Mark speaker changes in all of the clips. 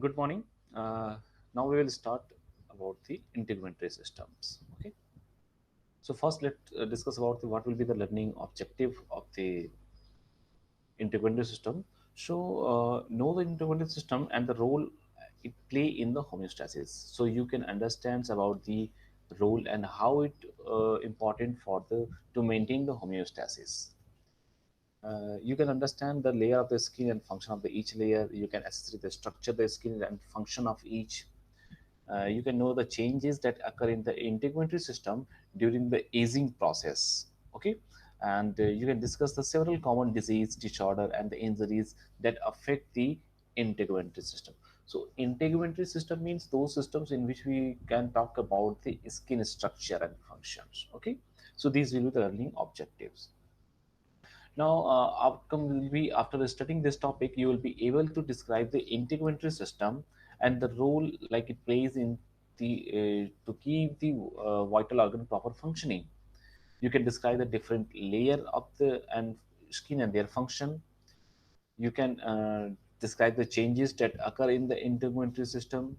Speaker 1: Good morning. Now we will start about the integumentary systems. Okay. So first, let's discuss about what will be the learning objective of the integumentary system. So know the integumentary system and the role it play in the homeostasis. So you can understand about the role and how it important for the to maintain the homeostasis. You can understand the layer of the skin and function of the each layer. You can assess the structure of the skin and function of each. You can know the changes that occur in the integumentary system during the aging process. Okay, and you can discuss the several common disease, disorder, and the injuries that affect the integumentary system. So, integumentary system means those systems in which we can talk about the skin structure and functions. Okay, so these will be the learning objectives. Now, outcome will be after studying this topic, you will be able to describe the integumentary system and the role like it plays in the to keep the vital organ proper functioning. You can describe the different layer of the and skin and their function. You can describe the changes that occur in the integumentary system,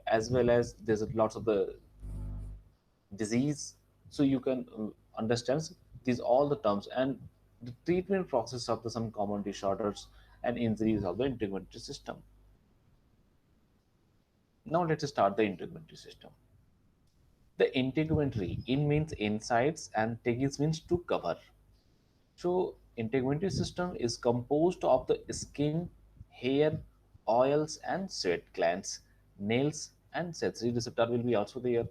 Speaker 1: as well as there's lots of the disease. So you can understand these all the terms and the treatment process of the some common disorders and injuries of the integumentary system. Now let's start the integumentary system. The integumentary in means insides and tegis means to cover. So integumentary system is composed of the skin, hair, oils and sweat glands, nails and sensory receptor will be also there.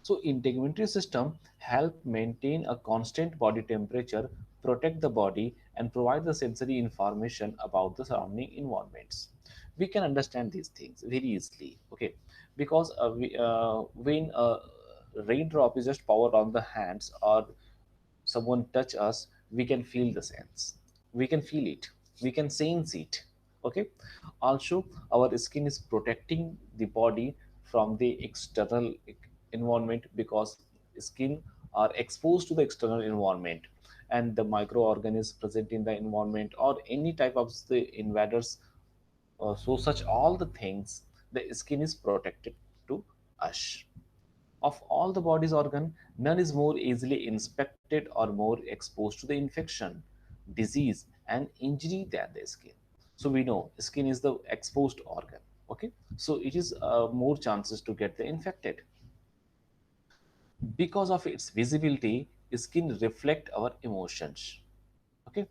Speaker 1: So integumentary system help maintain a constant body temperature, protect the body and provide the sensory information about the surrounding environments. We can understand these things very easily, okay? Because when a raindrop is just poured on the hands or someone touch us, we can feel the sense. We can feel it. We can sense it. Okay. Also, our skin is protecting the body from the external environment because skin are exposed to the external environment and the microorganisms present in the environment or any type of the invaders. So such all the things, the skin is protected to us. Of all the body's organ, none is more easily inspected or more exposed to the infection, disease, and injury than the skin. So we know skin is the exposed organ. Okay, so it is more chances to get the infected. Because of its visibility, skin reflect our emotions. Okay,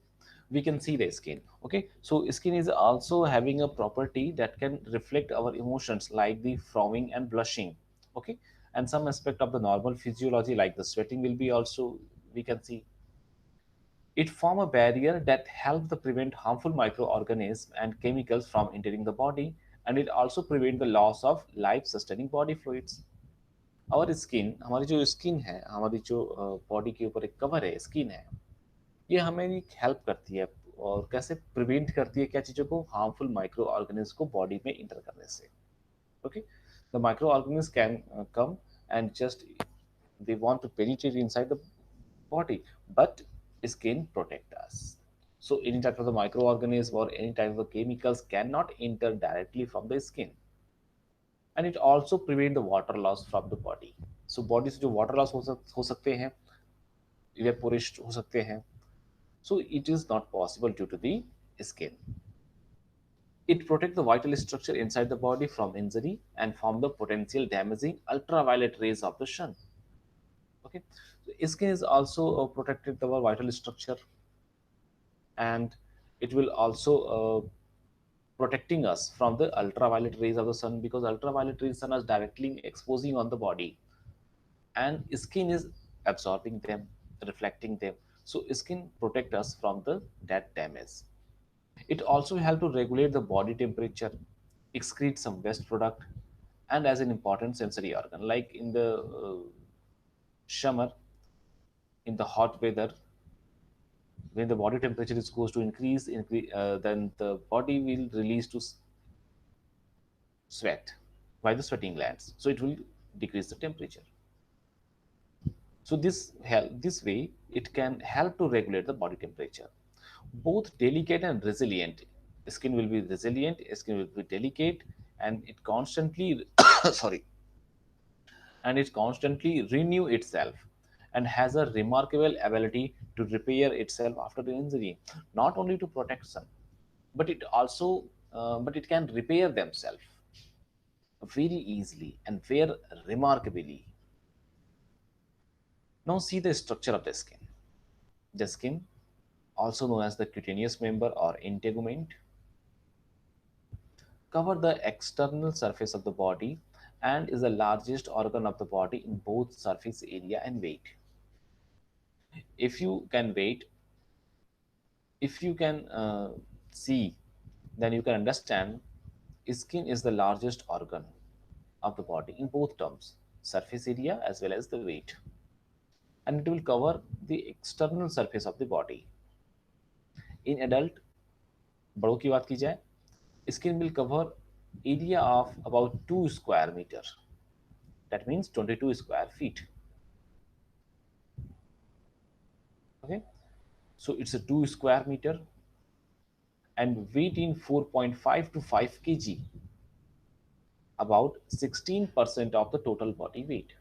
Speaker 1: we can see the skin. Okay, so skin is also having a property that can reflect our emotions like the frowning and blushing. Okay, and some aspect of the normal physiology like the sweating will be also we can see. It form a barrier that helps to prevent harmful microorganisms and chemicals from entering the body, and it also prevent the loss of life sustaining body fluids. और skin हमारी जो skin है हमारी जो body के ऊपर एक cover है स्किन है ये हमें हेल्प करती है और कैसे प्रिवेंट करती है क्या चीज़ों को हार्मफुल माइक्रो ऑर्गेनिज्म को बॉडी में इंटर करने से okay the micro organism can come and just they want to penetrate inside the body but skin protect us. So any type of the microorganism or any type of the chemicals cannot enter directly from the skin, and it also prevent the water loss from the body. So body से जो water loss हो सकते हैं evaporate हो सकते हैं, so it is not possible due to the skin. It protects the vital structure inside the body from injury and from the potential damaging ultraviolet rays of the sun. Okay, so skin is also protected the vital structure, and it will also protecting us from the ultraviolet rays of the sun because ultraviolet rays sun is directly exposing on the body and skin is absorbing them, reflecting them. So skin protect us from the that damage. It also help to regulate the body temperature, excrete some waste product, and as an important sensory organ. Like in the summer, in the hot weather, when the body temperature is goes to increase, then the body will release to sweat by the sweating glands. So it will decrease the temperature. So this way it can help to regulate the body temperature. Both delicate and resilient, Skin will be resilient, skin will be delicate, and it constantly sorry, and it constantly renew itself and has a remarkable ability to repair itself after the injury, not only to protection, but it also but it can repair themselves very easily and very remarkably. Now see the structure of the skin. The skin, also known as the cutaneous member or integument, cover the external surface of the body and is the largest organ of the body in both surface area and weight. If you can weight, if you can see, then you can understand skin is the largest organ of the body in both terms, surface area as well as the weight, and it will cover the external surface of the body. In adult, बड़ों की बात की जाए, skin will cover area of about 2 square meter, that means 22 square feet. Okay, so it's a 2 square meter and weight in 4.5 to 5 kg, about 16% of the total body weight,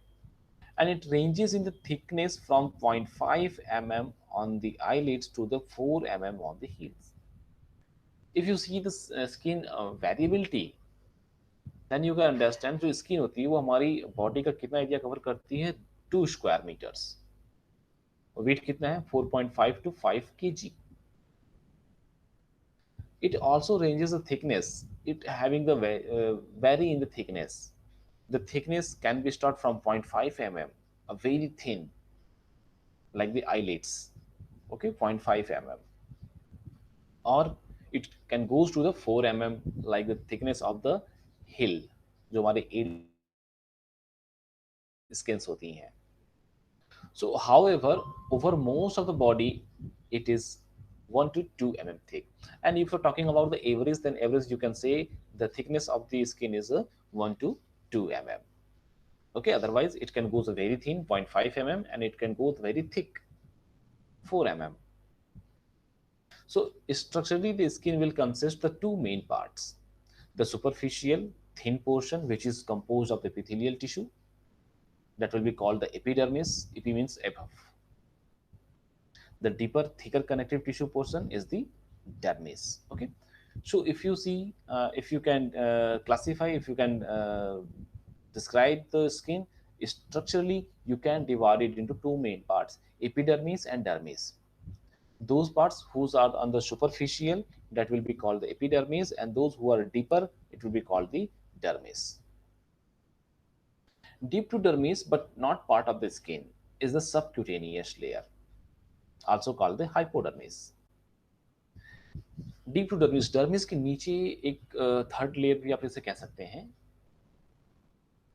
Speaker 1: and it ranges in the thickness from 0.5 mm on the eyelids to the 4 mm on the heels. If you see the skin variability, then you can understand जो skin होती है वो हमारी body का कितना area cover करती है, 2 square metres, wait कितना है 4.5 to 5 kg. It also ranges the thickness, it having the vary in the thickness. The thickness can be start from 0.5 mm, a very thin, like the eyelids, okay, 0.5 mm, or it can goes to the 4 mm, like the thickness of the hill, जो हमारे L skins होती हैं. So, however, over most of the body, it is 1 to 2 mm thick. And if you're talking about the average, then average you can say the thickness of the skin is 1 to 2 mm. Okay, otherwise it can go very thin 0.5 mm and it can go very thick 4 mm. So structurally the skin will consist the two main parts. The superficial thin portion, which is composed of the epithelial tissue, that will be called the epidermis. Epi means above. The deeper thicker connective tissue portion is the dermis. Okay, so if you see if you can classify, if you can describe the skin structurally, you can divide it into two main parts, epidermis and dermis. Those parts whose are on the superficial, that will be called the epidermis, and those who are deeper, it will be called the dermis. Deep to dermis but not part of the skin is the subcutaneous layer, also called the hypodermis. Deep to dermis, dermis के नीचे एक third layer भी आप इसे कह सकते हैं,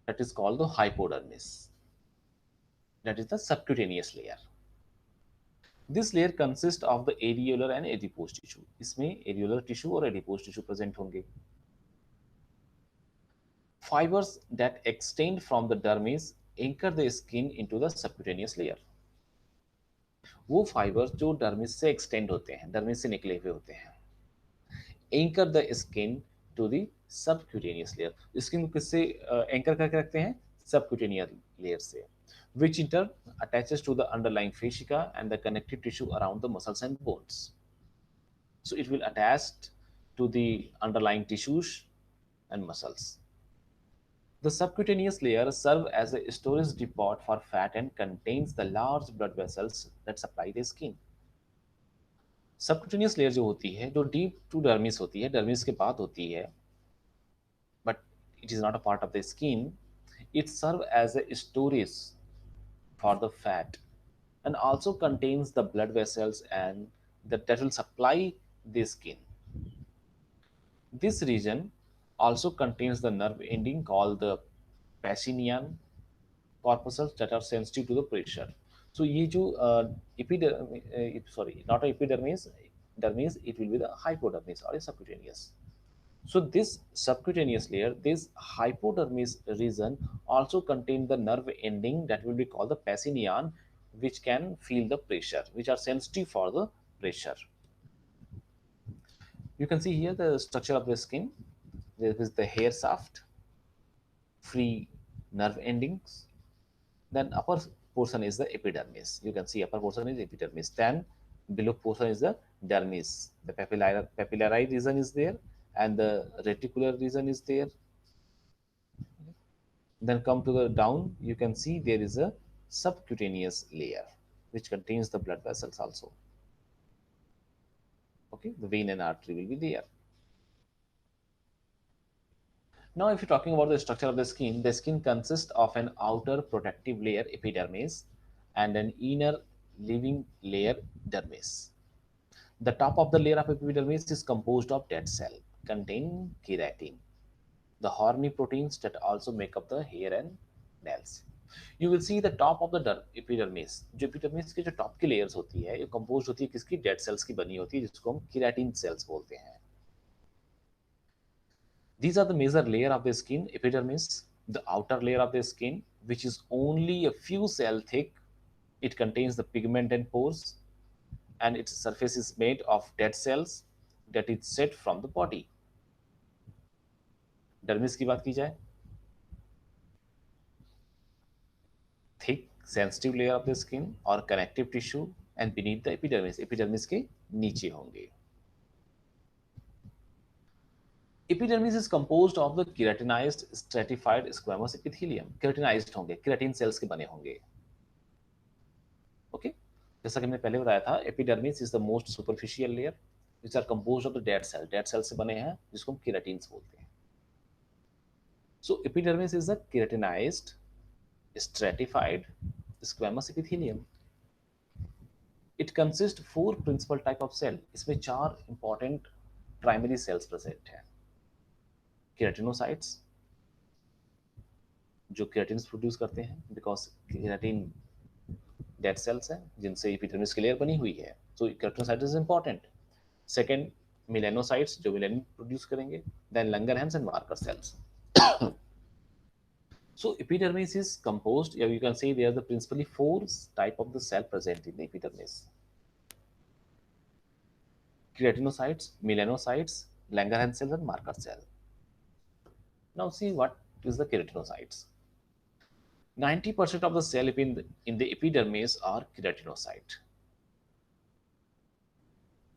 Speaker 1: that is called the hypodermis, that is the subcutaneous layer. This layer consist of the areolar and adipose tissue. इसमें एरियोलर टिश्यू और एडिपोज टिश्यू प्रेजेंट होंगे. Fibers that extend from the dermis anchor the skin into the subcutaneous layer. वो fibres जो dermis से extend होते हैं, dermis से निकले हुए होते हैं, anchor the skin to the subcutaneous layer. Skin को किससे एंकर करके रखते हैं? सबक्यूटेनियस लेयर से, which in turn attaches to the underlying fascia and the connective tissue around the muscles and bones. So it will attach to the underlying tissues and muscles. The subcutaneous layer serves as a storage depot for fat and contains the large blood vessels that supply the skin. Subcutaneous layer जो होती है, जो deep to dermis होती है, dermis के बाद होती है, but it is not a part of the skin. It serves as a storage for the fat and also contains the blood vessels and that will supply the skin. This region also contains the nerve ending called the Pacinian corpuscles that are sensitive to the pressure. So ये जो sorry, not epidermis, dermis, it will be the hypodermis or a subcutaneous. So this subcutaneous layer, this hypodermis region also contain the nerve ending that will be called the Pacinian, which can feel the pressure, which are sensitive for the pressure. You can see here the structure of the skin. There is the hair shaft, free nerve endings. Then upper portion is the epidermis. You can see upper portion is epidermis. Then below portion is the dermis. The papillary region is there, and the reticular region is there. Then come to the down, you can see there is a subcutaneous layer which contains the blood vessels also. Okay, the vein and artery will be there. Now, if you're talking about the structure of the skin consists of an outer protective layer, epidermis, and an inner living layer, dermis. The top of the layer of epidermis is composed of dead cell containing keratin, the horny proteins that also make up the hair and nails. You will see the top of the epidermis. जो epidermis की जो top की layers होती है, ये composed होती है किसकी? Dead cells की बनी होती है, जिसको हम keratin cells बोलते हैं. These are the major layer of the skin, epidermis, the outer layer of the skin, which is only a few cell thick. It contains the pigment and pores, and its surface is made of dead cells that is set from the body. Dermis की बात की जाए, thick sensitive layer of the skin or connective tissue and beneath the epidermis. Epidermis के नीचे होंगे. Epidermis is composed of the keratinized stratified squamous epithelium. Keratinized होंगे, keratin cells के बने होंगे. Okay, जैसा कि मैंने पहले बताया था, epidermis is the most superficial layer which are composed of the dead cell. Dead cells से बने हैं जिसको हम keratins बोलते हैं. So epidermis is a keratinized stratified squamous epithelium. It consists four principal type of cell. इसमें चार important primary cells present हैं. Keratinocytes जो केराटिन प्रोड्यूस करते हैं, बिकॉज केराटिन डेड सेल्स हैं जिनसे एपिडर्मिस की लेयर बनी हुई है, so keratinocytes is important. Second, melanocytes जो मेलानिन प्रोड्यूस करेंगे. Then Langerhans and Merkel cells. So epidermis is composed, yeah, you can say there are the principally four type of the cell present in the epidermis: keratinocytes, melanocytes, Langerhans cells, and marker cell. Now see what is the keratinocytes. 90% of the cell in the epidermis are keratinocyte.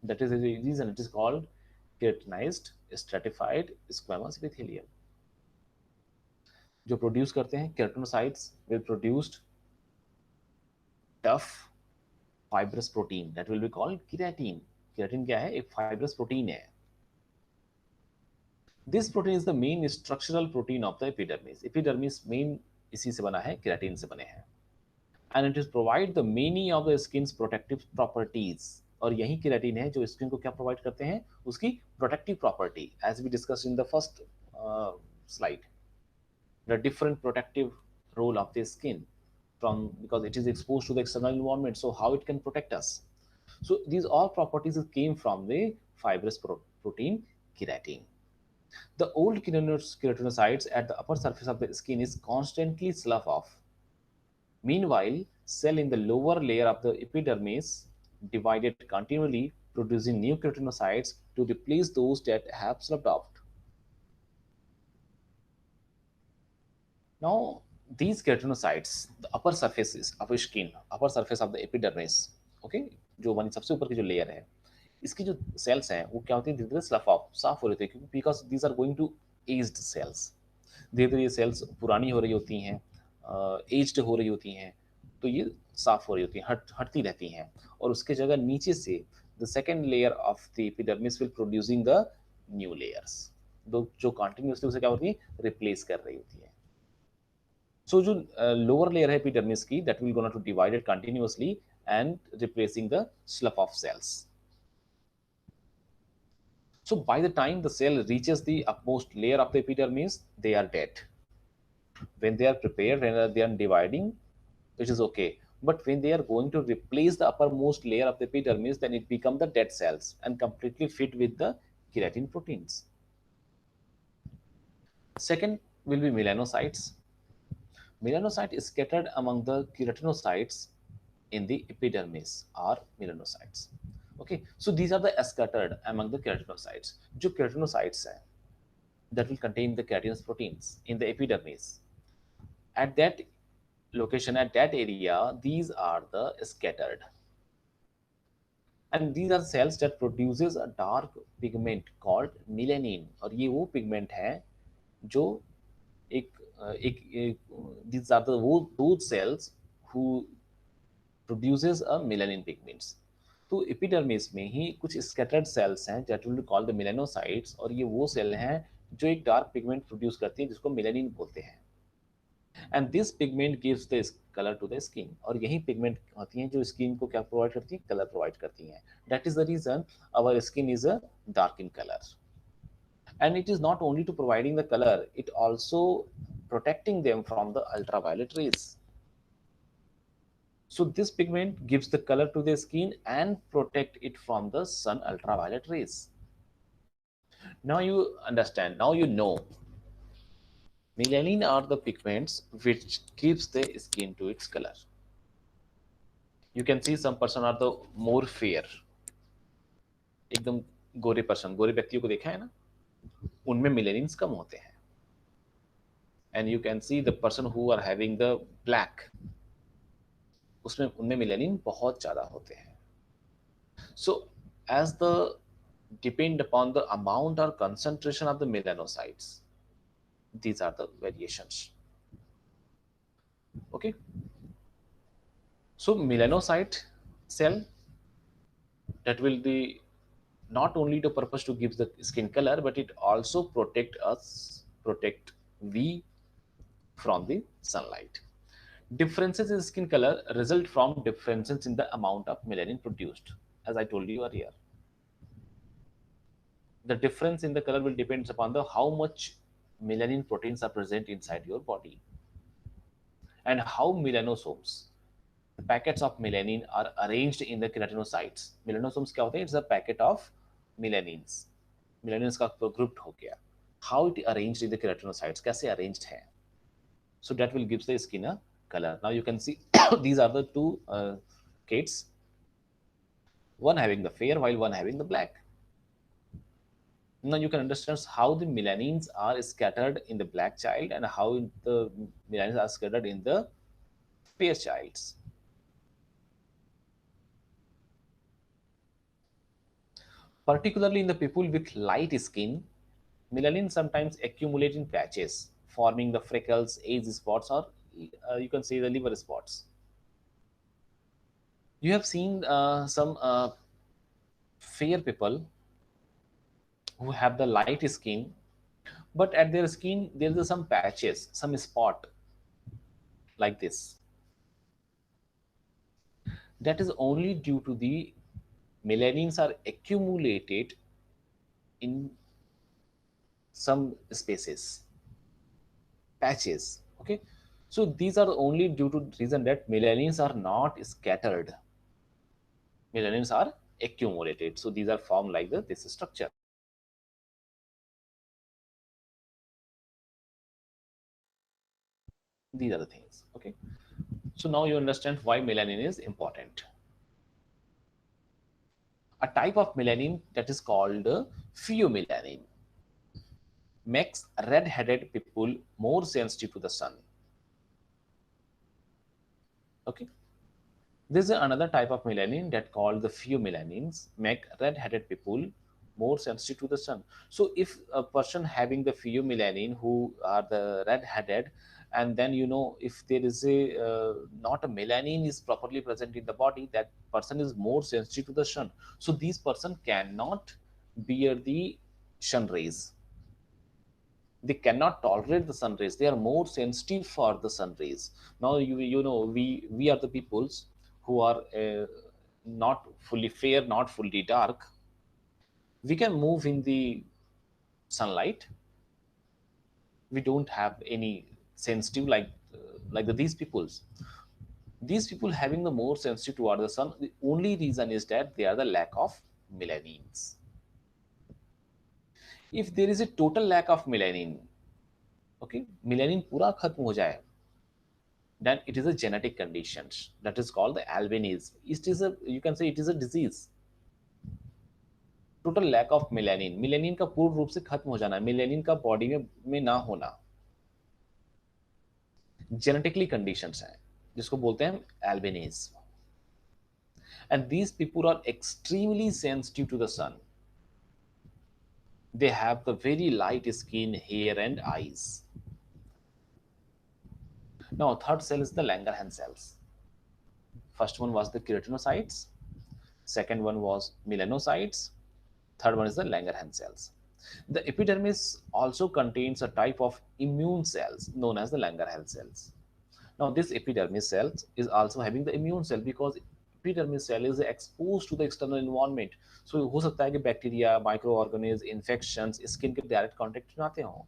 Speaker 1: That is the reason it is called keratinized stratified squamous epithelium. जो produce करते हैं keratinocytes will produced tough fibrous protein that will be called keratin. Keratin क्या है? एक fibrous protein है. This protein is the main structural protein of the epidermis. Epidermis main इसी से बना है, keratin से बने हैं. And it is provide the many of the skin's protective properties. और यही केराटिन है जो स्किन को क्या प्रोवाइड करते हैं? उसकी protective property, as we discuss in the first slide. The different protective role of the skin from, because it is exposed to the external environment, so how it can protect us. So these all properties came from the fibrous protein keratin. The old keratinocytes at the upper surface of the skin is constantly sloughed off. Meanwhile, cell in the lower layer of the epidermis divided continually, producing new keratinocytes to replace those that have sloughed off. Now, these keratinocytes, the upper surfaces of skin, upper surface of the epidermis, okay, जो बनी सबसे ऊपर की जो layer है, इसकी जो sales हैं वो क्या होती है? धीरे धीरे स्लफ ऑफ, साफ हो रही है, क्योंकि because these are going to aged cells. धीरे धीरे ये सेल्स पुरानी हो रही होती हैं, एज्ड हो रही होती हैं, तो ये साफ हो रही होती हैं, हटती रहती हैं, और उसके जगह नीचे से the second layer of the epidermis will producing the new layers, जो कंटिन्यूसली उसे क्या होती है? रिप्लेस कर रही होती है. सो जो लोअर लेयर है एपिडर्मिस की, that will gonna to divided continuously and replacing the slough off cells. So by the time the cell reaches the upmost layer of the epidermis, they are dead. When they are prepared, when they are dividing, which is okay. But when they are going to replace the uppermost layer of the epidermis, then it becomes the dead cells and completely fit with the keratin proteins. Second will be melanocytes. Melanocyte is scattered among the keratinocytes in the epidermis, are melanocytes. Okay, so these are the scattered among the keratinocytes. जो keratinocytes हैं, that will contain the keratinous proteins in the epidermis. At that location, at that area, these are the scattered, and these are cells that produces a dark pigment called melanin. और ये वो pigment है जो एक these are the those cells who produces a melanin pigments. तो epidermis में ही कुछ scattered sales हैं that will be called the melanocytes, और ये वो सेल हैं जो एक डार्क पिगमेंट प्रोड्यूस करती हैं जिसको मेलानिन बोलते हैं। And this pigment gives the colour to the skin, और यही पिगमेंट होती हैं जो स्किन को क्या प्रोवाइड करती हैं, कलर प्रोवाइड करती हैं। That is the reason our skin is a dark in colour. And it is not only to providing the color, it also protecting them from the ultraviolet rays. So this pigment gives the color to the skin and protect it from the sun ultraviolet rays. Now you understand, now you know melanin are the pigments which gives the skin to its color. You can see some person are the more fair, एकदम गोरे person, गोरे व्यक्तियों को देखा है ना, उनमें मेलेनिन्स कम होते हैं। And you can see the person who are having the black, उसमें उनमें मेलेनिन बहुत ज्यादा होते हैं। सो as the depend upon the amount or concentration of the melanocytes, these are the variations. Okay, so melanocyte cell, that will be not only the purpose to give the skin color, but it also protect we from the sunlight. Differences in skin color result from differences in the amount of melanin produced, as I told you earlier. The difference in the color will depend upon the how much melanin proteins are present inside your body, and how melanosomes, the packets of melanin, are arranged in the keratinocytes. Melanosomes क्या होते हैं? It's a packet of melanins. Melanins का grouped हो गया. How it arranged in the keratinocytes, कैसे arranged है? So that will gives the skin a color. Now you can see these are the two kids, one having the fair while one having the black. Now you can understand how the melanins are scattered in the black child and how the melanins are scattered in the fair childs. Particularly in the people with light skin, melanin sometimes accumulate in patches, forming the freckles, age spots, or you can say the liver spots. You have seen some fair people who have the light skin, but at their skin there is some patches, some spot like this. That is only due to the melanins are accumulated in some spaces, patches. Okay, so these are only due to the reason that melanins are not scattered, melanins are accumulated. So these are formed like this structure. These are the things. Okay, so now you understand why melanin is important. A type of melanin that is called pheomelanin makes red-headed people more sensitive to the sun. Okay, this is another type of melanin that called the pheomelanins make red-headed people more sensitive to the sun. So if a person having the pheomelanin who are the red-headed, and then you know if there is a not a melanin is properly present in the body, that person is more sensitive to the sun. So these person cannot bear the sun rays, they cannot tolerate the sun rays, they are more sensitive for the sun rays. Now you know we are the peoples who are not fully fair, not fully dark, we can move in the sunlight, we don't have any sensitive like these peoples. These people having the more sensitive toward the sun, the only reason is that they are the lack of melanins. If there is a total lack of melanin, okay, melanin पूरा खत्म हो जाए, then it is a genetic condition that is called the albinism. It is a, you can say it is a disease. Total lack of melanin, melanin का पूर्ण रूप से खत्म हो जाना, मेलानिन का बॉडी में ना होना, जेनेटिकली कंडीशंस हैं जिसको बोलते हैं albinism, and these people are extremely sensitive to the sun. They have the very light skin, hair, and eyes. Now, third cell is the Langerhans cells. First one was the keratinocytes. Second one was melanocytes. Third one is the Langerhans cells. The epidermis also contains a type of immune cells known as the Langerhans cells. Now, this epidermis cell is also having the immune cell because epidermis cell is exposed to the external environment. So, हो सकता है कि bacteria, microorganisms, infections, skin के direct contact में आते हों.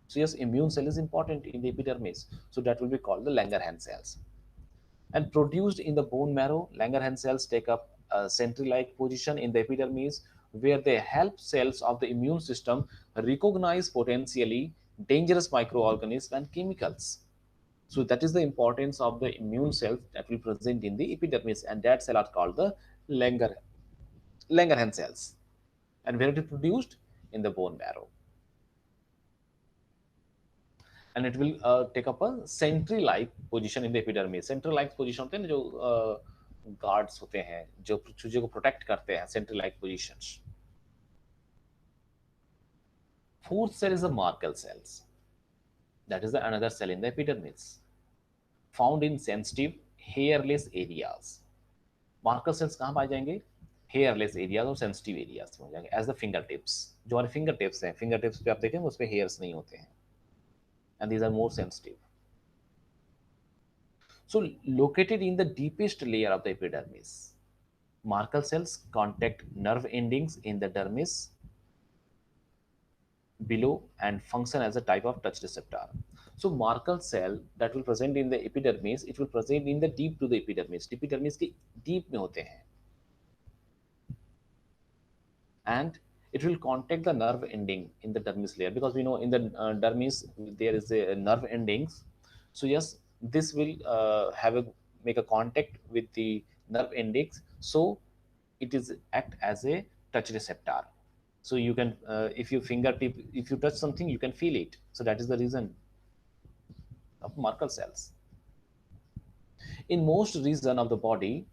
Speaker 1: So, yes, immune cell is important in the epidermis. So, that will be called the Langerhans cells. And produced in the bone marrow, Langerhans cells take up a sentry-like position in the epidermis where they help cells of the immune system recognize potentially dangerous microorganisms and chemicals. So that is the importance of the immune cells that will present in the epidermis, and that cell are called the Langerhans cells. And where it is produced? In the bone marrow. And it will take up a sentry-like position in the epidermis. Sentry-like position होते हैं जो guards होते हैं जो चूजे को protect करते हैं, sentry-like positions. Fourth cell is the Merkel cells. That is the another cell in the epidermis, found in sensitive hairless areas. Merkel cells कहाँ पाए जाएंगे? Hairless areas और sensitive areas में हो जाएंगे. As the fingertips, जो हमारे fingertips हैं, fingertips पे आप देखें उस पे hairs नहीं होते हैं, and these are more sensitive. So, located in the deepest layer of the epidermis, Merkel cells contact nerve endings in the dermis below and function as a type of touch receptor. So, Merkel cell that will present in the epidermis, it will present in the deep to the epidermis. Epidermis के deep में होते हैं, and it will contact the nerve ending in the dermis layer because we know in the dermis there is a nerve endings. So yes, this will make a contact with the nerve endings. So it is act as a touch receptor. So you can if you fingertip, if you touch something, you can feel it. So that is the reason of Merkel cells. In most regions of the body,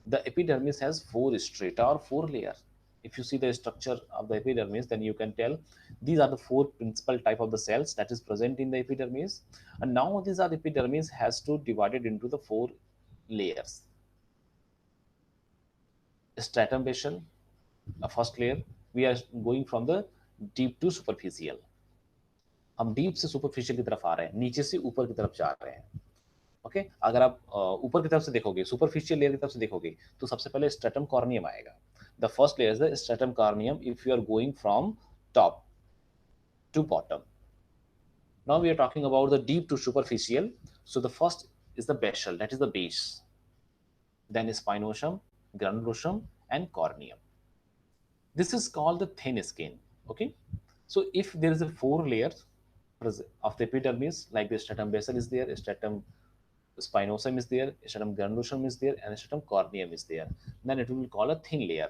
Speaker 1: the epidermis has four strata or four layers. If you see the structure of the epidermis, then you can tell these are the four principal type of the cells that is present in the epidermis. And now these are the epidermis has to divided into the four layers. Stratum basal, a first layer. We are going from the deep to superficial. हम deep से superficial की तरफ आ रहे हैं, नीचे से ऊपर की तरफ जा रहे हैं. ओके अगर आप ऊपर की तरफ से देखोगे, सुपरफिशियल लेयर की तरफ से देखोगे, तो सबसे पहले स्ट्रेटम कॉर्नियम आएगा. The first layer is the stratum corneum if you are going from top to bottom. Now we are talking about the deep to superficial. So the first is the basal, that is the base, then spinosum, granulosum, and corneum. This is called the thin skin. Okay, so if there is a four layers of the epidermis, like the stratum basal is there, stratum spinosum is there, stratum granulosum is there, and stratum corneum is there, then it will be called a thin layer.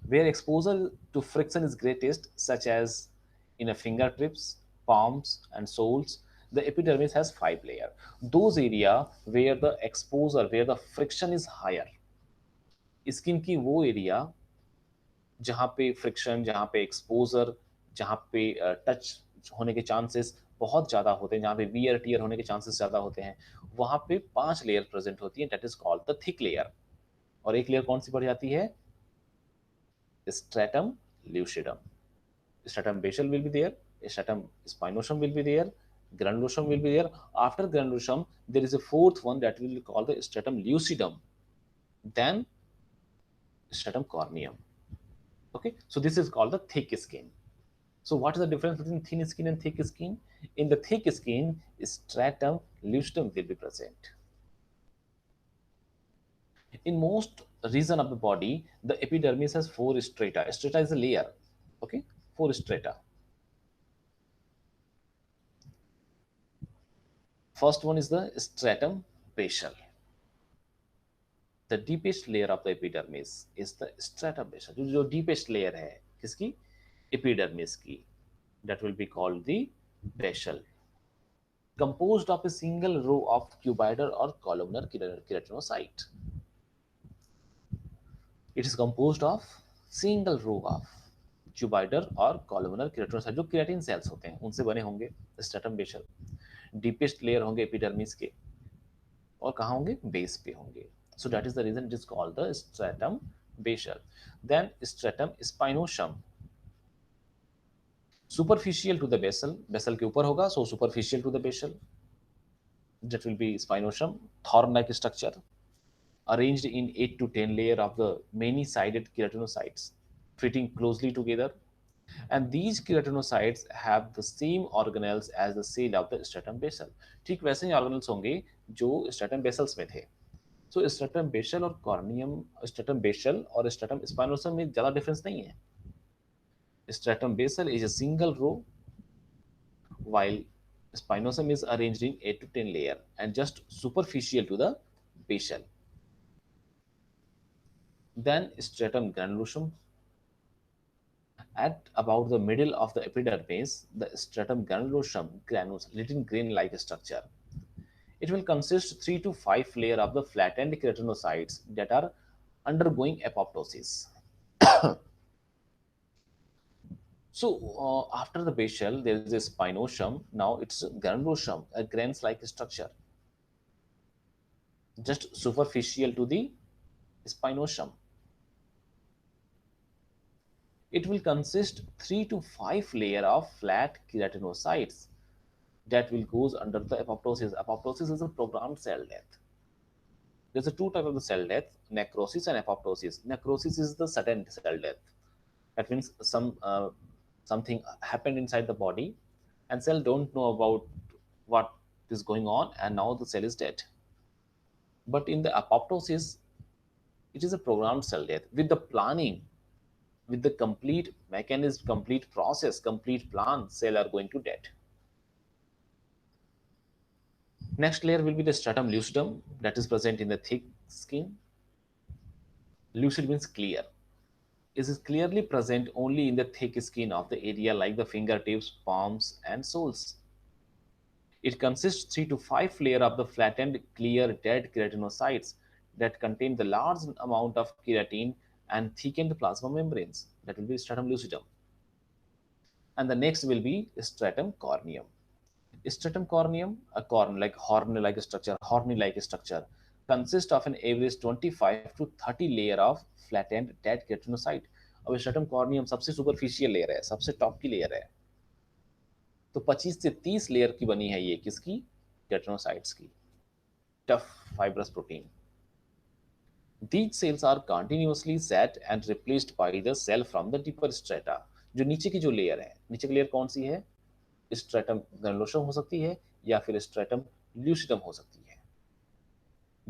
Speaker 1: Where exposure to friction is greatest, such as in a fingertips, palms, and soles, the epidermis has five layers. Those area where the exposure, where the friction is higher, skin की वो area जहाँ पे friction, जहाँ पे exposure, जहाँ पे touch होने के चांसेस बहुत ज़्यादा होते हैं, जहाँ पे वियर टीयर होने के चांसेस ज़्यादा होते हैं, वहाँ पे 5 लेयर प्रेजेंट होती है. That is called the thick layer. और एक लेयर कौन सी बढ़ जाती है? Stratum lucidum. Stratum basal will be there, stratum spinosum will be there, granulosum will be there. After granulosum, there is a fourth one that we will call the stratum lucidum, then stratum corneum. Okay, so this is called the thick skin. So what is the difference between thin skin and thick skin? In the thick skin, stratum lucidum will be present. In most region of the body, the epidermis has four strata. Strata is a layer. Okay, four strata. First one is the stratum basal. The deepest layer of the epidermis is the stratum basal. जो deepest layer है किसकी, epidermis की, that will be called the basal, composed of a single row of cuboidal or columnar keratinocyte. It is composed of single row of cuboidal और columnar keratinocyte, जो keratin sales होते हैं उनसे बने होंगे स्ट्रेटम बेसल. डीपेस्ट लेयर होंगे epidermis के, और कहाँ होंगे, बेस पे होंगे. So that is the reason it is called the stratum basal. Then stratum spinosum, superficial to the basal, basal के ऊपर होगा, so superficial to the basal, that will be spinosum, thorn like structure, arranged in 8 to 10 layer of the many sided keratinocytes fitting closely together, and these keratinocytes have the same organelles as the cell of the stratum basal. ठीक वैसे ही organelles होंगे जो stratum basals में थे. So stratum basal और corneum, stratum basal और stratum spinosum में ज़्यादा difference नहीं है. Stratum basal is a single row, while spinosum is arranged in 8 to 10 layer and just superficial to the basal. Then stratum granulosum. At about the middle of the epidermis, the stratum granulosum granules, little grain-like structure. It will consist 3 to 5 layer of the flattened keratinocytes that are undergoing apoptosis. So after the basal, there is a spinosum. Now it's granulosum, a grains-like structure, just superficial to the spinosum. It will consist 3 to 5 layer of flat keratinocytes that will goes under the apoptosis. Apoptosis is a programmed cell death. There's a two type of the cell death: necrosis and apoptosis. Necrosis is the sudden cell death. That means something happened inside the body, and cell don't know about what is going on, and now the cell is dead. But in the apoptosis, it is a programmed cell death with the planning, with the complete mechanism, complete process, complete plan. Cell are going to dead. Next layer will be the stratum lucidum, that is present in the thick skin. Lucid means clear. It is clearly present only in the thick skin of the area like the fingertips, palms, and soles. It consists 3 to 5 layer of the flattened, clear, dead keratinocytes that contain the large amount of keratin and thickened plasma membranes. That will be stratum lucidum. And the next will be stratum corneum. Stratum corneum, a corn like horn-like structure, horny-like structure, consists of an average 25 to 30 layer of flattened dead keratinocyte. अब stratum corneum सबसे superficial layer है, सबसे top की layer है. तो 25 से 30 layer की बनी है ये, किसकी, केराटिनोसाइट्स की, tough fibrous protein. These cells are continuously set and replaced by the cell from the deeper strata. जो नीचे की जो लेयर है, नीचे की लेयर कौन सी है, स्ट्रेटम ग्रैनुलोसम हो सकती है या फिर स्ट्रेटम ल्यूसिडम हो सकती है.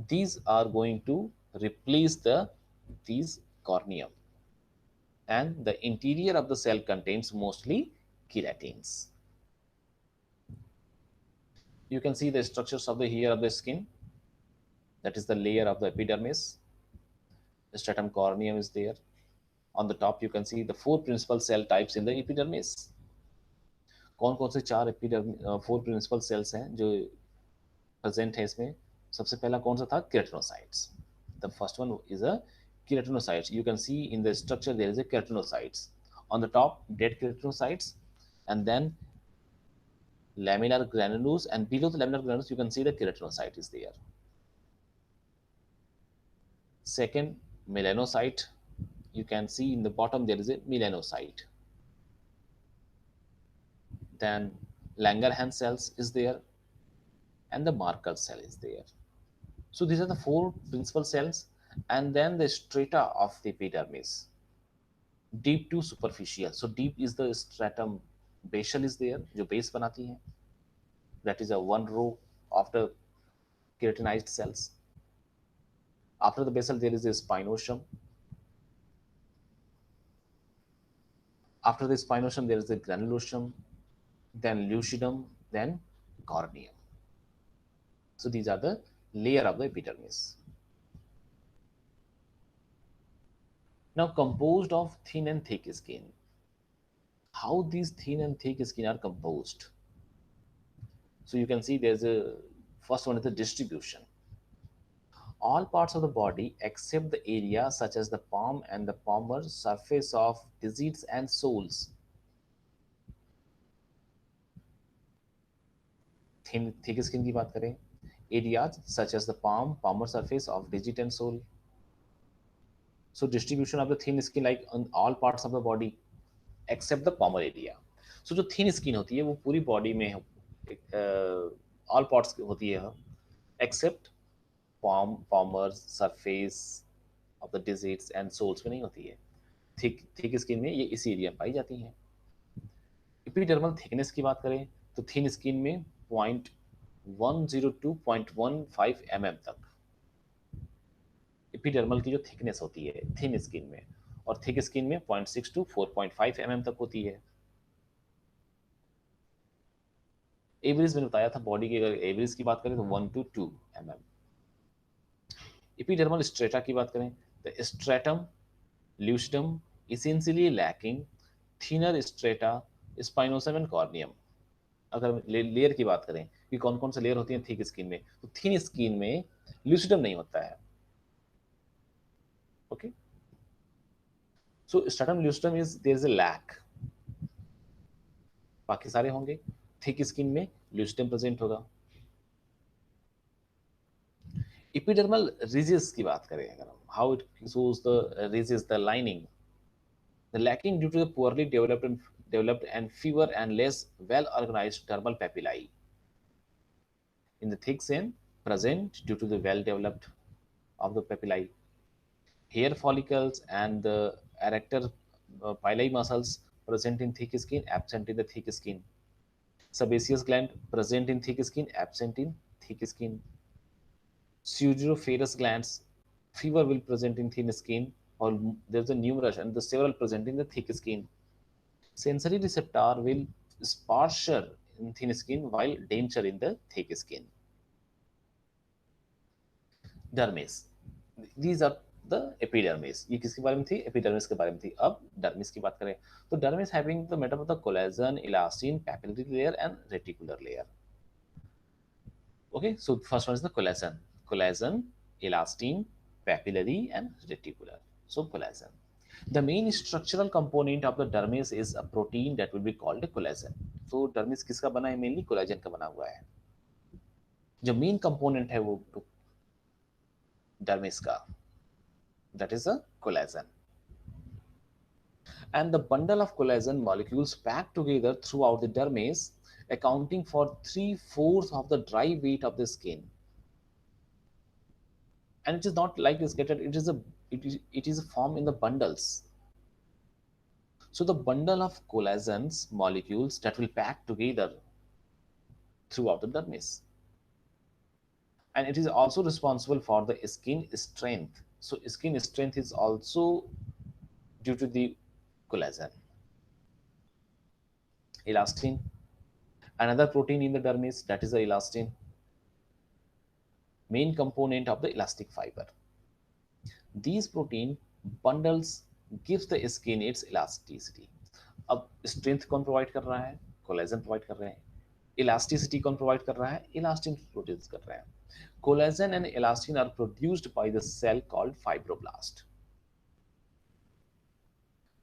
Speaker 1: These are going to replace these corneum, and the interior of the cell contains mostly keratins. You can see the structures of the hair of the skin. That is the layer of the epidermis. The stratum corneum is there. On the top, you can see the 4 principal cell types in the epidermis. कौन कौन से 4 principal cells हैं जो present है इसमें. सबसे पहला कौन सा था, keratinocytes. The first one is a keratinocytes. You can see in the structure there is a keratinocytes. On the top, dead keratinocytes, and then laminar granulus, and below the laminar granulus you can see the keratinocyte is there. Second, melanocyte. You can see in the bottom there is a melanocyte. Then Langerhans cells is there, and the Merkel cell is there. So these are the 4 principal cells, and then the strata of the epidermis, deep to superficial. So deep is the stratum basal is there, जो base बनाती है. That is a one row of the keratinized cells. After the basal there is a spinosum. After the spinosum there is the granulosum, then lucidum, then corneum. So these are the layer of the epidermis. Now, composed of thin and thick skin. How these thin and thick skin are composed? So you can see there's a first one is the distribution. All parts of the body except the area such as the palm and the palmar surface of digits and soles. Thin thick skin की बात करें, areas such as the palm, palmar surface of digit and sole. So distribution of the thin skin like on all parts of the body except the palmar area. So जो thin skin होती है वो पूरी body में all parts होती है except palmar surface of the digits and soles में नहीं होती है. थिक स्किन में ये इसी एरिया में पाई जाती हैं. एपिडर्मल थिकनेस की बात करें तो थिन स्किन में 0.102.15 तक एपिडर्मल की जो थिकनेस होती है थिन स्किन में, और थिक स्किन में 0.6 to 4.5 तक होती है. एवरेज मैंने बताया था बॉडी की, अगर एवरेज की बात करें तो 1 to 2 एपिडर्मल स्ट्रेटा की बात करें तो stratum lucidum essentially lacking thinner strata spinosum and corneum. अगर लेयर की बात करें कि कौन कौन से लेयर होती हैं थिक स्किन में, तो थिन स्किन में ल्यूसिडम नहीं होता है. Okay, so stratum lucidum is there is a lack, बाकी सारे होंगे. थिक स्किन में ल्यूसिडम प्रेजेंट होगा. एपिडर्मल रिजेस की बात करें अगर हम, how it shows the ridges the lining, the lacking due to the poorly developed and fewer and less well organized dermal papillae in the thick skin present due to the well developed of the papillae. Hair follicles and the erector pili muscles present in thick skin, absent in the thick skin. Sebaceous gland present in thick skin, absent in thick skin. Pseudoferous glands, fewer will present in thin skin, or there's a numerous and the several present in the thick skin. Sensory receptor will sparser in thin skin while denser in the thick skin. Dermis. These are the epidermis. ये किसके बारे में थी? Epidermis के बारे में थी. अब डर्मिस की बात करें तो dermis having the metal of the collagen, elastin, papillary layer and reticular layer. Okay, so first one is the collagen. Collagen, elastin, papillary, and reticular. So collagen. The main structural component of the dermis is a protein that will be called a collagen. So dermis किसका बना है? Mainly collagen का बना हुआ है. जो main component है वो dermis का, that is a collagen. And the bundle of collagen molecules packed together throughout the dermis, accounting for 3/4 of the dry weight of the skin. And it is not like it's scattered, it is a form in the bundles. So the bundle of collagens molecules that will pack together throughout the dermis, and it is also responsible for the skin strength. So skin strength is also due to the collagen. Elastin, another protein in the dermis, that is the elastin, main component of the elastic fiber. These protein bundles gives the skin its elasticity. अब strength कौन provide कर रहा है? Collagen provide कर रहे हैं. Elasticity कौन provide कर रहा है? इलास्टिन प्रोड्यूस कर रहे हैं. Collagen and elastin are produced by the cell called fibroblast,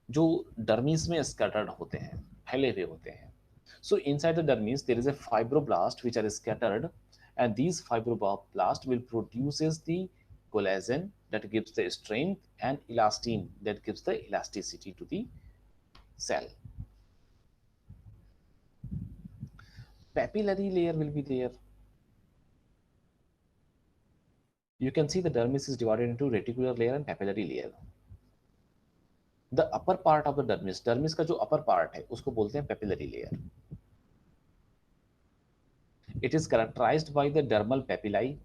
Speaker 1: जो डर्मिस में स्कैटर्ड होते हैं, फैले हुए होते हैं. So inside the dermis there is a fibroblast which are scattered, and these fibroblast will produces the collagen that gives the strength, and elastin that gives the elasticity to the cell. Papillary layer will be there. You can see the dermis is divided into reticular layer and papillary layer. The upper part of the dermis का जो upper part है उसको बोलते हैं papillary layer. It is characterized by the dermal papillae,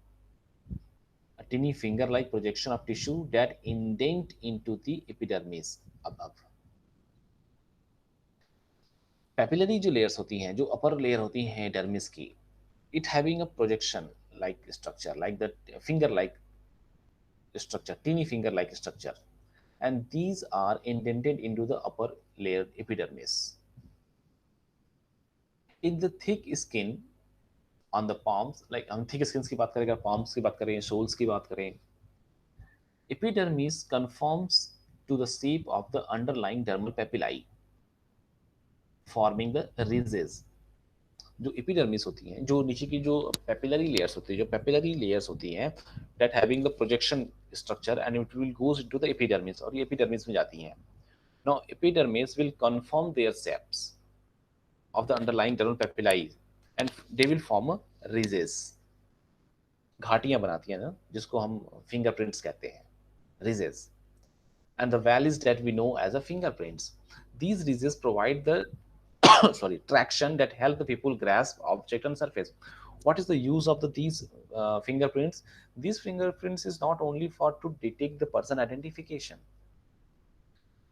Speaker 1: a tiny finger-like projection of tissue that indent into the epidermis above. Papillary जो layers होती हैं, जो upper layer होती हैं dermis की, it having a projection like structure, like the finger-like structure, teeny finger-like structure, and these are indented into the upper layer epidermis. In the thick skin on the palms, like हम thick skins की बात करें, अगर palms की बात करें, soles की बात करें, epidermis conforms to the shape of the underlying dermal papillae, forming the ridges. जो एपिडर्मिस होती हैं, जो नीचे की जो पेपिलरी लेयर्स होती है, जो पेपिलरी लेयर्स होती हैं, that having the projection structure and it will goes into the epidermis, और ये एपिडर्मिस में जाती हैं. Now epidermis will conform their shapes of the underlying dermal papillae and they will form ridges. घाटियां बनाती हैं ना, जिसको हम फिंगरप्रिंट्स कहते हैं, ridges, and the valleys that we know as a fingerprints. These ridges provide the sorry traction that help the people grasp object on surface. What is the use of these fingerprints? These fingerprints is not only for to detect the person identification.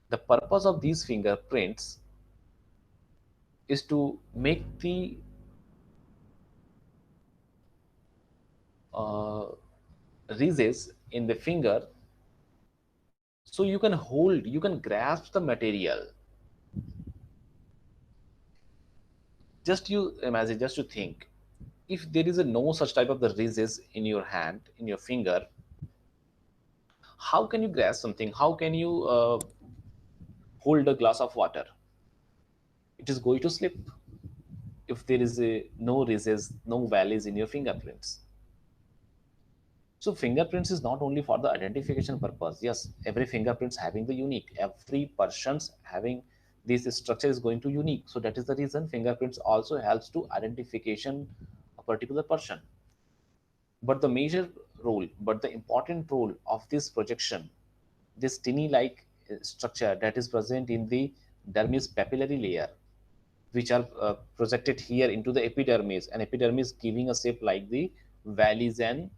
Speaker 1: The purpose of these fingerprints is to make the uh, ridges in the finger, so you can hold, you can grasp the material. Just you imagine, just to think, if there is a no such type of the ridges in your hand, in your finger, how can you grasp something? How can you hold a glass of water? It is going to slip if there is no ridges, no valleys in your fingerprints. So fingerprints is not only for the identification purpose. Yes, every fingerprints having the unique, every person's having this structure is going to unique. So that is the reason fingerprints also helps to identification a particular person. But the major role, but the important role of this projection, this tiny like structure that is present in the dermis papillary layer, which are projected here into the epidermis, and epidermis giving a shape like the valleys and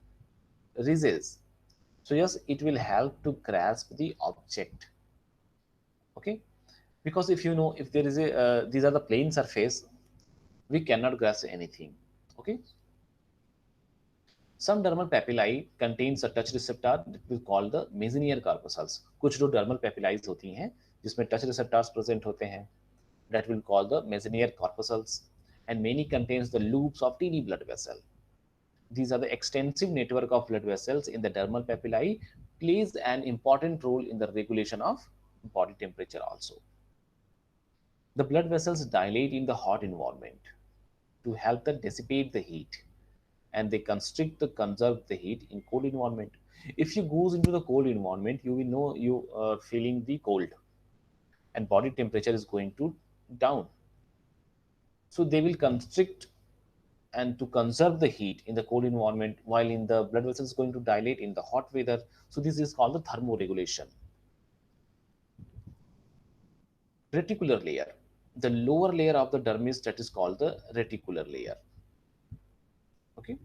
Speaker 1: ridges. So yes, it will help to grasp the object. Okay, because if you know, if there is a these are the plane surface, we cannot grasp anything. Okay. Some dermal papillae contains a touch receptor that we call the mesenteric corpuscles. कुछ जो dermal papillae होती हैं जिसमें touch receptors present होते हैं, that will call the mesenteric corpuscles, and many contains the loops of teeny blood vessel. These are the extensive network of blood vessels in the dermal papillae, plays an important role in the regulation of body temperature also. The blood vessels dilate in the hot environment to help them dissipate the heat, and they constrict to conserve the heat in cold environment. If you goes into the cold environment, you will know you are feeling the cold, and body temperature is going to down. So they will constrict and to conserve the heat in the cold environment, while in the blood vessels going to dilate in the hot weather. So this is called the thermoregulation. Reticular layer, the lower layer of the dermis, that is called the reticular layer. Okay.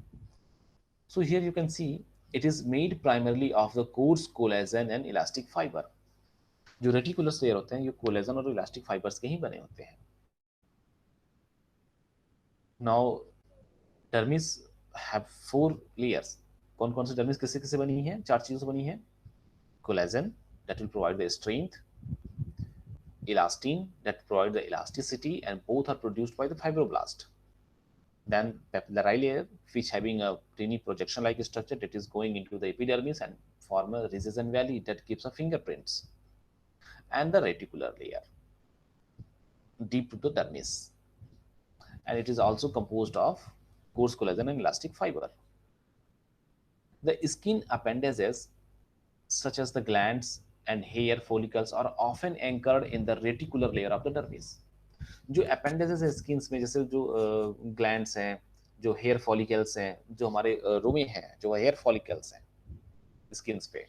Speaker 1: So here you can see it is made primarily of the coarse collagen and elastic fiber. जो रेटिकुलस layer होते हैं ये collagen और elastic fibres के ही बने होते हैं. Now dermis have 4 layers. कौन कौन से डर्मिस किससे किससे बनी है? 4 चीजों से बनी है. Collagen that will provide the strength, elastin that provide the elasticity, and both are produced by the fibroblast. Then papillary layer, which having a tiny projection like structure that is going into the epidermis and form a ridges and valley that gives a fingerprints. And the reticular layer deep to the dermis, and it is also composed of coarse collagen and elastic fiber. The skin appendages such as the glands and hair follicles are often anchored in the reticular layer of the dermis. जो appendages है skins में, जैसे जो glands हैं, जो hair follicles हैं, जो हमारे रुमे हैं, जो hair follicles हैं skins पे,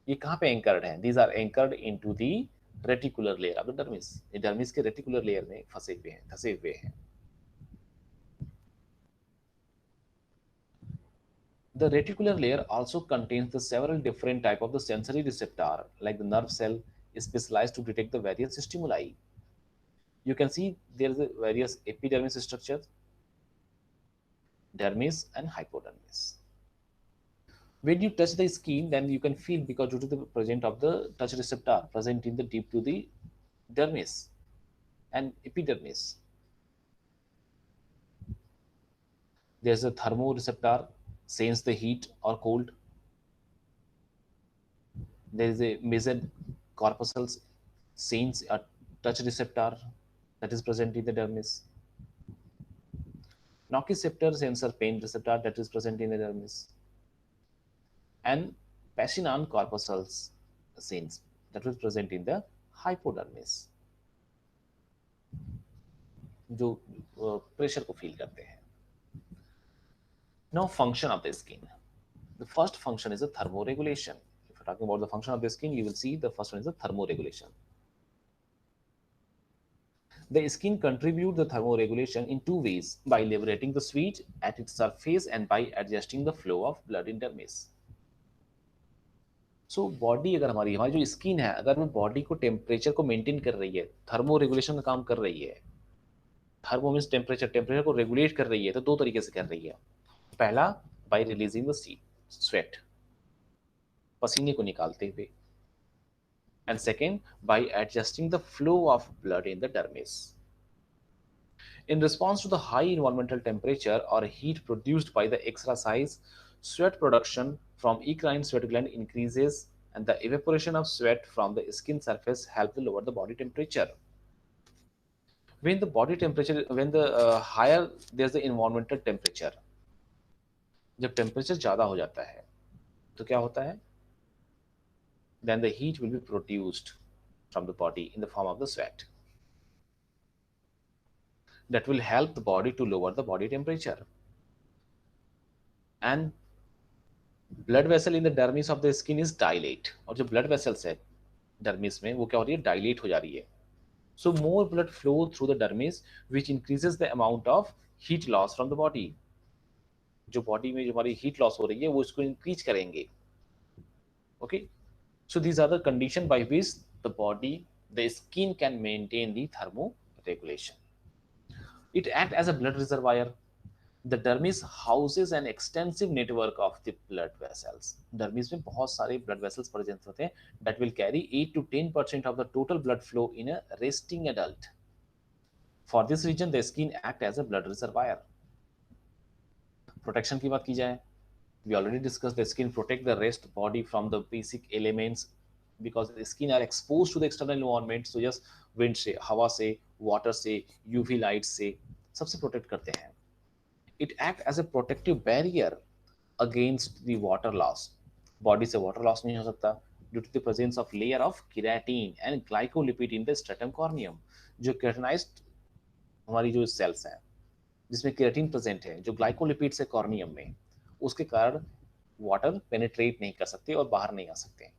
Speaker 1: ये कहाँ पे anchored हैं? These are anchored into the reticular layer of the dermis. ये dermis के reticular layer में फंसे हुए हैं, धसे हुए हैं. The reticular layer also contains the several different type of the sensory receptor, like the nerve cell is specialized to detect the various stimuli. You can see there is a various epidermis structures, dermis and hypodermis. When you touch the skin, then you can feel, because due to the presence of the touch receptor present in the deep to the dermis and epidermis. There's a thermoreceptor, sense the heat or cold. There is a mesoid corpuscle, sense a touch receptor that is present in the dermis. Nociceptor sensor pain receptor that is present in the dermis. And Pachynon corpuscles sense that was present in the hypodermis, जो pressure को feel करते हैं. Now, function of the skin. The first function is a thermoregulation. If you're talking about the function of the skin, you will see the first one is the thermoregulation. The skin contributes the thermoregulation in two ways: by liberating the sweat at its surface and by adjusting the flow of blood in dermis. So body अगर हमारी हमारी जो skin है, अगर वो body को temperature को maintain कर रही है, थर्मो रेगुलेशन का काम कर रही है. थर्मो मीन्स टेम्परेचर, टेम्परेचर को रेगुलेट कर रही है, तो दो तरीके से कर रही है. पहला, बाय रिलीजिंग द स्वेट, पसीने को निकालते हुए. And second, bye adjusting the flow of blood in the dermis. In response to the high environmental temperature or heat produced by the exercise, sweat production from eccrine sweat gland increases, and the evaporation of sweat from the skin surface help to lower the body temperature. When the body temperature, when the higher there's the environmental temperature, जब temperature ज़्यादा हो जाता है तो क्या होता है? Then the heat will be produced from the body in the form of the sweat. That will help the body to lower the body temperature. And blood vessel in the dermis of the skin is dilate. और जो blood vessels है dermis में, वो क्या हो रही है? Dilate हो जा रही है. So more blood flow through the dermis, which increases the amount of heat loss from the body. जो बॉडी में जो हमारी हीट लॉस हो रही है वो इसको इंक्रीज करेंगे. Okay, so these are the condition by which the skin can maintain the thermoregulation. It acts as a blood reservoir. The dermis houses an extensive network of the blood vessels. Dermis में बहुत सारे blood vessels present होते हैं that will carry 8 to 10% of the total blood flow in a resting adult. For this reason, the skin act as a blood reservoir. Protection की बात की जाए, we already discussed the skin protect the rest body from the basic elements because the skin are exposed to the external environment. So just wind से, हवा से, water से, UV light से सबसे protect करते हैं. It act as a protective barrier against the water loss. Body से water loss नहीं हो सकता due to the presence of layer of keratin and glycolipid in the stratum corneum. जो keratinized हमारी जो cells हैं जिसमें केराटिन प्रेजेंट है, जो ग्लाइकोलिपिड्स है कॉर्नियम में, उसके कारण वाटर पेनिट्रेट नहीं कर सकते और बाहर नहीं आ सकते.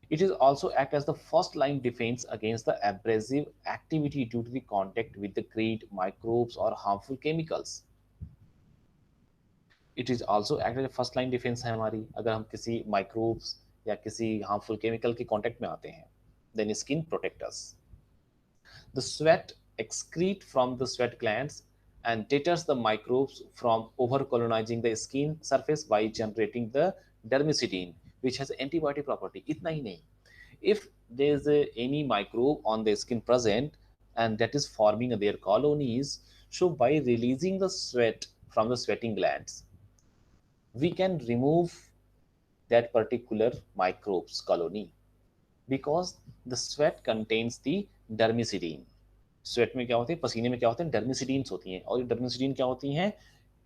Speaker 1: It is also act as the first line defense against the abrasive activity due to the contact with the great microbes or harmful chemicals. It is also act as a first line defense है हमारी, अगर हम किसी microbes या किसी harmful chemical के contact में आते हैं, then skin protect us. The sweat excrete from the sweat glands and deters the microbes from over-colonizing the skin surface by generating the dermicidine, which has antibiotic property. इतना ही नहीं, if there is any microbe on the skin present and that is forming their colonies, so by releasing the sweat from the sweating glands, we can remove that particular microbes colony because the sweat contains the dermicidine. Sweat में क्या होते हैं, पसीने में क्या होते हैं, डर्मिसिडीन्स होती हैं, और डर्मिसिडीन क्या होती हैं,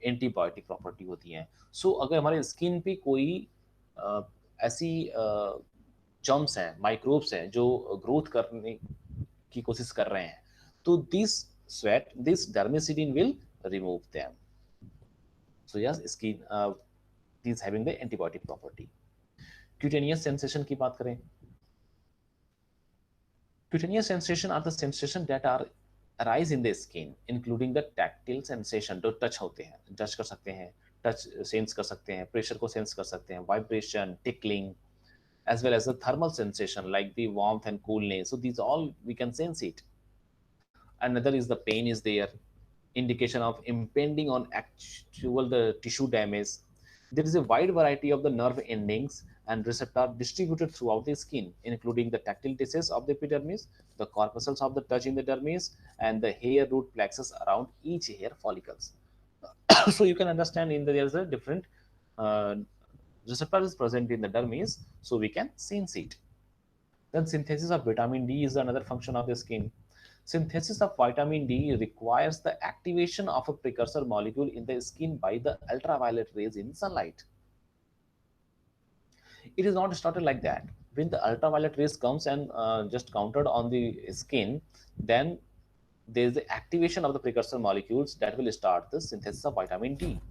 Speaker 1: एंटीबायोटिक प्रॉपर्टी होती हैं. सो अगर हमारे स्किन पे कोई ऐसी जर्म्स हैं, माइक्रोब्स हैं जो ग्रोथ करने की कोशिश कर रहे हैं, तो this dermcidin will remove them. So yes, skin this having the antibiotic property. Cutaneous sensation की बात करें, cutaneous sensation are the sensation that are arise in the skin, including the tactile sensation, जो टच होते हैं, touch कर सकते हैं, touch sense कर सकते हैं, प्रेशर को सेंस कर सकते हैं, vibration, tickling, as well as the thermal sensation like the warmth and coolness. So these all we can sense it. Another is the pain is there, indication of impending on actual the tissue damage. There is a wide variety of the nerve endings and receptors distributed throughout the skin, including the tactile tissues of the epidermis, the corpuscles of the touch in the dermis, and the hair root plexus around each hair follicles. So you can understand in there is a different uh, receptor is present in the dermis, so we can sense it. Then synthesis of vitamin D is another function of the skin. Synthesis of vitamin D requires the activation of a precursor molecule in the skin by the ultraviolet rays in sunlight. It is not started like that. When the ultraviolet rays comes and just countered on the skin, then there is the activation of the precursor molecules that will start the synthesis of vitamin D.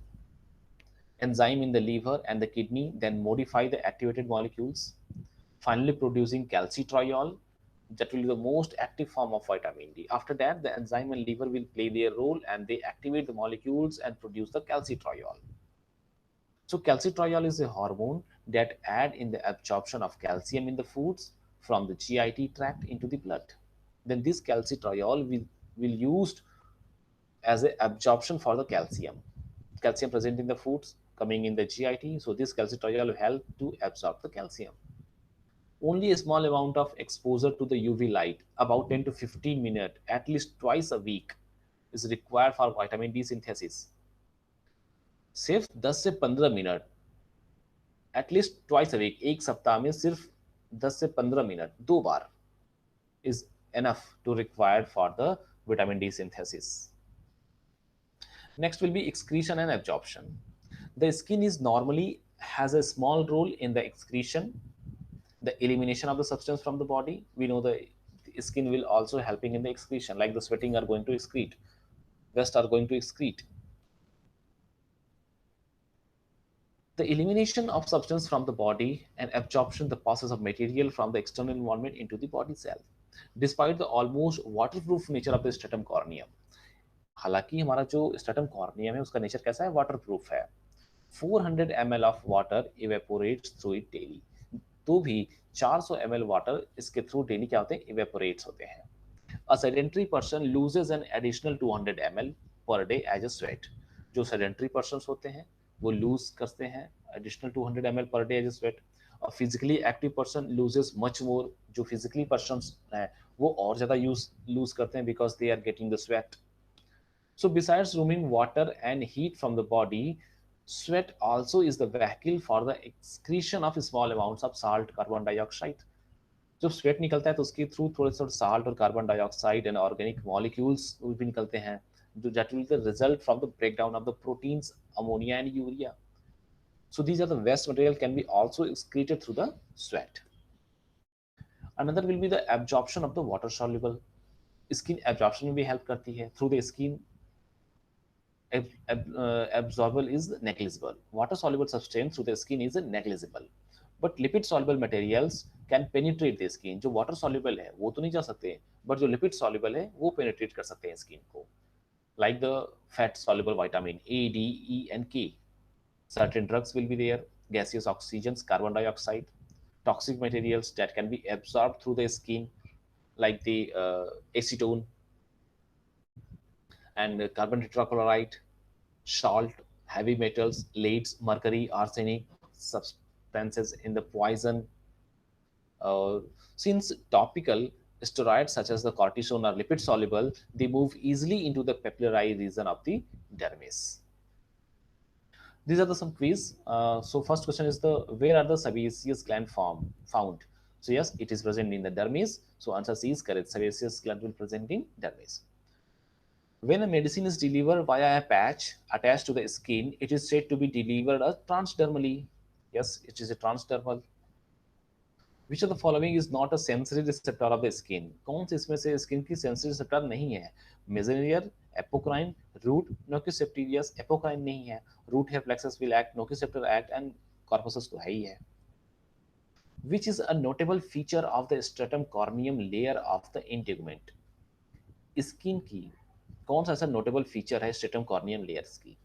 Speaker 1: Enzyme in the liver and the kidney then modify the activated molecules, finally producing calcitriol, that will be the most active form of vitamin D. After that, the enzyme and liver will play their role and they activate the molecules and produce the calcitriol. So calcitriol is a hormone that aid in the absorption of calcium in the foods from the GIT tract into the blood. Then this calcitriol will used as a absorption for the calcium. Calcium present in the foods coming in the GIT. So this calcitriol will help to absorb the calcium. Only a small amount of exposure to the UV light, about 10 to 15 minutes, at least twice a week, is required for vitamin D synthesis. सिर्फ 10 से 15 minute at least twice a week, एक सप्ताह में सिर्फ 10 से 15 minute 2 बार is enough to required for the vitamin D synthesis. Next will be excretion and absorption. The skin is normally has a small role in the excretion, the elimination of the substance from the body. We know the skin will also helping in the excretion, like the sweating are going to excrete, vest are going to excrete. The elimination of substance from the body and absorption, the process of material from the external environment into the body cell. Despite the almost waterproof nature of the stratum corneum, हालांकि हमारा जो stratum corneum है उसका nature कैसा है, waterproof है. 400 ml of water evaporates through it daily. तो भी 400 ml वाटर इसके थ्रू डेली क्या होते हैं, इवेपोरेट्स होते हैं. A sedentary person loses an additional 200 ml per day as a sweat. जो sedentary persons होते हैं वो lose करते हैं additional 200 ml per day as a sweat. और physically active person loses much more. जो physically persons हैं वो और ज़्यादा lose करते हैं because they are getting the sweat. So besides removing water and heat from the body, sweat also is the vehicle for the excretion of small amounts of salt, carbon dioxide. जब sweat निकलता है तो उसके through थोड़े थोड़े salt और carbon dioxide and organic molecules भी निकलते हैं, जो that will the result from the breakdown of the proteins ammonia and urea. So these are the waste material can be also excreted through the sweat. Another will be the absorption of the water soluble. Skin absorption में भी help करती है. Through the skin absorbable is negligible. Water soluble substance through the skin is negligible. But lipid soluble materials can penetrate the skin. जो water soluble है वो तो नहीं जा सकते, but जो lipid soluble है वो penetrate कर सकते हैं skin को. Like the fat soluble vitamin A, D, E and K. Certain drugs will be there, gaseous oxygens, carbon dioxide, toxic materials that can be absorbed through the skin, like the acetone and carbon tetrachloride, salt, heavy metals, leads, mercury, arsenic, substances in the poison. Since topical steroids such as the cortisone are lipid soluble, they move easily into the papillary region of the dermis. These are the some quiz. So first question is the where are the sebaceous gland found? So yes, it is present in the dermis. So answer C is correct. Sebaceous gland will present in dermis. When a medicine is delivered via a patch attached to the skin, it is said to be delivered transdermally. Yes, it is a transdermal. Which of the following is not a sensory receptor of the skin? कौन से इसमें से skin की sensory receptor नहीं है? Meissner, apocrine, root, नोक्योसेप्टिलियस. Apocrine नहीं है, रूट है, plexus will act, nociceptor act and corpus तो है ही है. Which is a notable feature of the stratum corneum layer of the integument? Skin की कौन सा ऐसा नोटेबल फीचर है स्ट्रेटम कॉर्नियम लेयर्स की?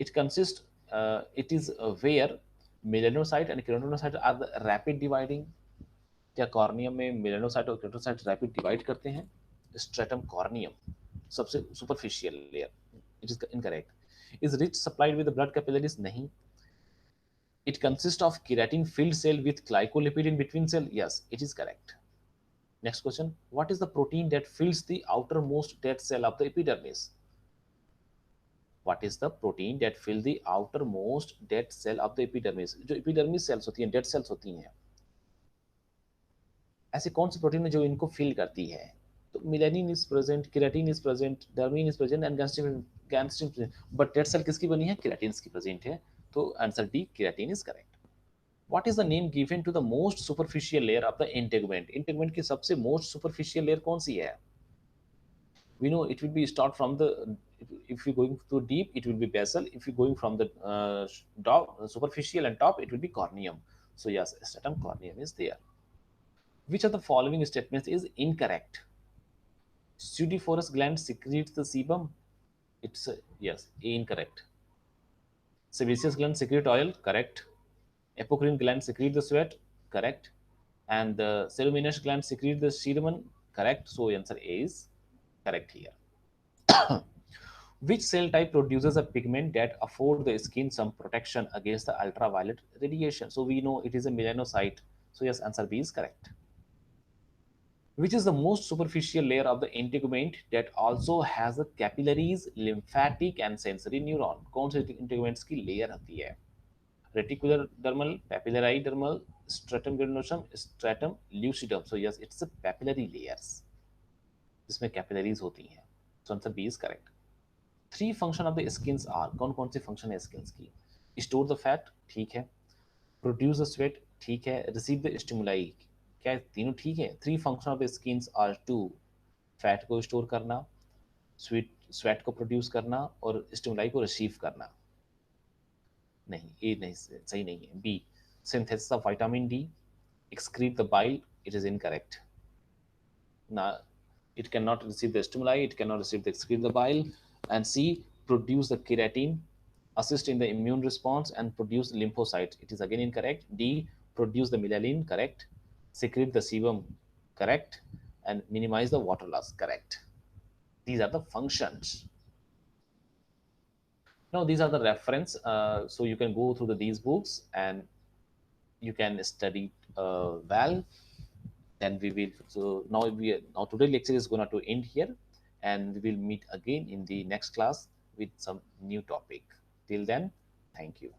Speaker 1: It consists, it is where melanocyte and keratinocyte are the rapid dividing. क्या corneum में melanocyte और keratinocyte rapid divide करते हैं? स्ट्रेटम कॉर्नियम सबसे superficial layer. It is incorrect. Is rich supplied with the blood capillaries? Nahi. It consists of keratin filled cell with glycolipid in between cell. Yes, it is correct. Next question. What is the protein that fills the outermost dead cell of the epidermis? What is the protein that fill the outermost dead cell of the epidermis? जो epidermis cells होती हैं, dead cells होती हैं, ऐसे कौन सी protein है जो इनको फिल करती है? तो melanin is present, keratin is present, डर्मिन is present and gastrin present, but dead cell किसकी बनी है? केराटिन की प्रेजेंट है। तो answer D, keratin is correct. What is the name given to the most superficial layer of the integument? Integument की सबसे most superficial layer कौन सी है? We know it will be start from the, if you're going too deep, it will be basal. If you're going from the superficial and top, it will be corneum. So yes, stratum corneum is there. Which of the following statements is incorrect? Pseudophorus gland secretes the sebum. It's yes, incorrect. Sebaceous gland secrete oil. Correct. Apocrine gland secrete the sweat. Correct. And the ceruminous gland secrete the serum. Correct. So answer A is correct here. Which cell type produces a pigment that afford the skin some protection against the ultraviolet radiation? So we know it is a melanocyte. So yes, answer B is correct. Which is the most superficial layer of the integument that also has the capillaries, lymphatic and sensory neuron? कौन से integuments की layer होती है? Reticular dermal, papillary dermal, stratum granulosum, stratum lucidum. So yes, it's a papillary layers जिसमें capillaries होती हैं. So answer B is correct. Three function of the skins are, कौन कौन से फंक्शन है स्किन्स की? स्टोर द फैट, ठीक है. प्रोड्यूस द स्वेट, ठीक है. रिसीव द स्टिमुलाई, क्या तीनों ठीक है? Three function of the skins are to, fat को स्टोर करना, स्वेट को प्रोड्यूस करना और स्टिमुलाई को रिसीव करना. नहीं, ए नहीं, सही नहीं है. B, synthesis of vitamin D, excrete the bile, it is incorrect. ना, it cannot receive the stimuli, it cannot receive the excrete the bile. And C, produce the keratin, assist in the immune response and produce lymphocytes, it is again incorrect. D, produce the myelin, correct. Secrete the sebum, correct. And minimize the water loss, correct. These are the functions. Now these are the reference, so you can go through these books and you can study well. Then we will, so now today lecture is going to end here, and we will meet again in the next class with some new topic. Till then, thank you.